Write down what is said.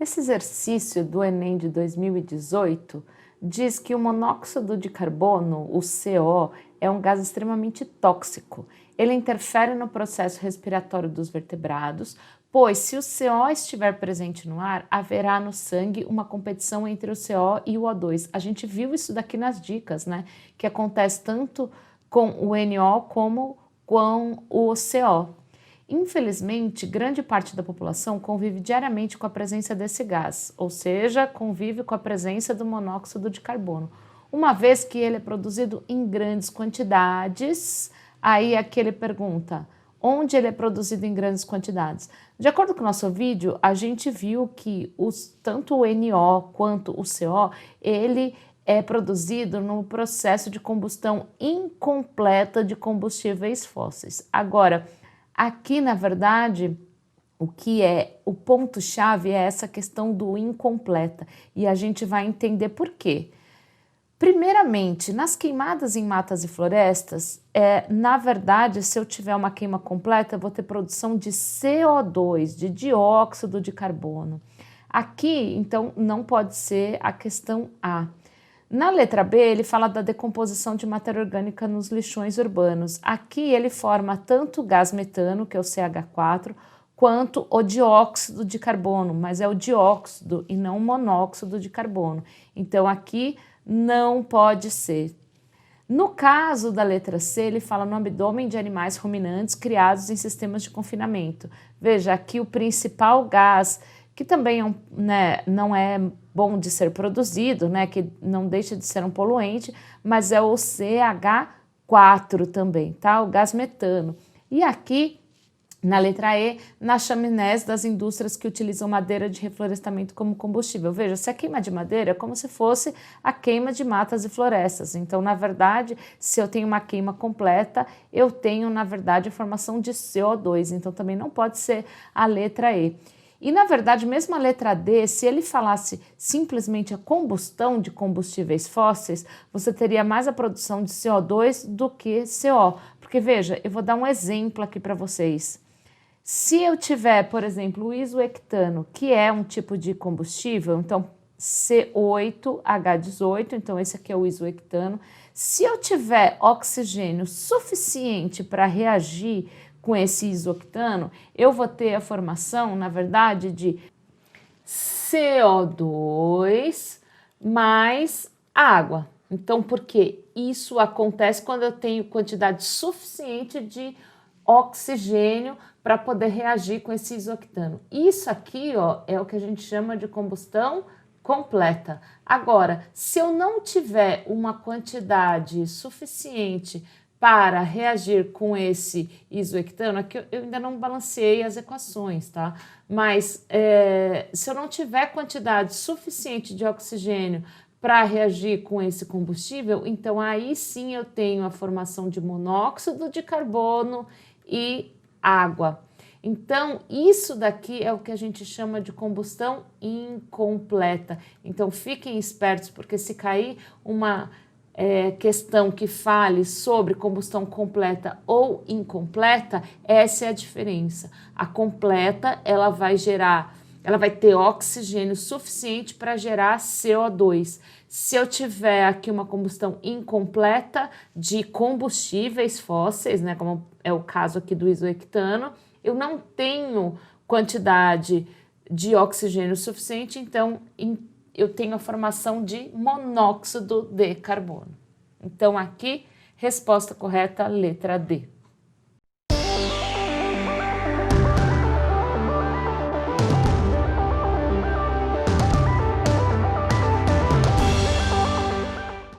Esse exercício do Enem de 2018 diz que o monóxido de carbono, o CO, é um gás extremamente tóxico. Ele interfere no processo respiratório dos vertebrados, pois se o CO estiver presente no ar, haverá no sangue uma competição entre o CO e o O2. A gente viu isso daqui nas dicas, né? Que acontece tanto com o NO como com o CO. Infelizmente, grande parte da população convive diariamente com a presença desse gás, ou seja, convive com a presença do monóxido de carbono. Uma vez que ele é produzido em grandes quantidades, aí aqui ele pergunta, onde ele é produzido em grandes quantidades? De acordo com o nosso vídeo, a gente viu que tanto o NO quanto o CO, ele é produzido no processo de combustão incompleta de combustíveis fósseis. Agora, aqui, na verdade, o ponto-chave é essa questão do incompleta, e a gente vai entender por quê. Primeiramente, nas queimadas em matas e florestas, na verdade, se eu tiver uma queima completa, eu vou ter produção de CO2, de dióxido de carbono. Aqui, então, não pode ser a questão A. Na letra B, ele fala da decomposição de matéria orgânica nos lixões urbanos. Aqui ele forma tanto o gás metano, que é o CH4, quanto o dióxido de carbono, mas é o dióxido e não o monóxido de carbono. Então aqui não pode ser. No caso da letra C, ele fala no abdômen de animais ruminantes criados em sistemas de confinamento. Veja, aqui o principal gás, que também não é bom de ser produzido, que não deixa de ser um poluente, mas é o CH4 também, tá? O gás metano. E aqui, na letra E, nas chaminés das indústrias que utilizam madeira de reflorestamento como combustível. Veja, se a queima de madeira é como se fosse a queima de matas e florestas. Então, na verdade, se eu tenho uma queima completa, eu tenho, na verdade, a formação de CO2. Então, também não pode ser a letra E. E, na verdade, mesmo a letra D, se ele falasse simplesmente a combustão de combustíveis fósseis, você teria mais a produção de CO2 do que CO. Porque, veja, eu vou dar um exemplo aqui para vocês. Se eu tiver, por exemplo, o isohectano, que é um tipo de combustível, então C8H18, então esse aqui é o isohectano. Se eu tiver oxigênio suficiente para reagir com esse isohectano, eu vou ter a formação, na verdade, de CO2 mais água. Então, por quê? Isso acontece quando eu tenho quantidade suficiente de oxigênio para poder reagir com esse isohectano. Isso aqui, ó, é o que a gente chama de combustão completa. Agora, se eu não tiver uma quantidade suficiente para reagir com esse isohectano, aqui eu ainda não balanceei as equações, tá? Mas se eu não tiver quantidade suficiente de oxigênio para reagir com esse combustível, então aí sim eu tenho a formação de monóxido de carbono e água. Então, isso daqui é o que a gente chama de combustão incompleta. Então, fiquem espertos, porque se cair uma questão que fale sobre combustão completa ou incompleta, essa é a diferença. A completa, ela vai ter oxigênio suficiente para gerar CO2. Se eu tiver aqui uma combustão incompleta de combustíveis fósseis, como é o caso aqui do isohectano, eu não tenho quantidade de oxigênio suficiente, então eu tenho a formação de monóxido de carbono. Então aqui, resposta correta, letra D.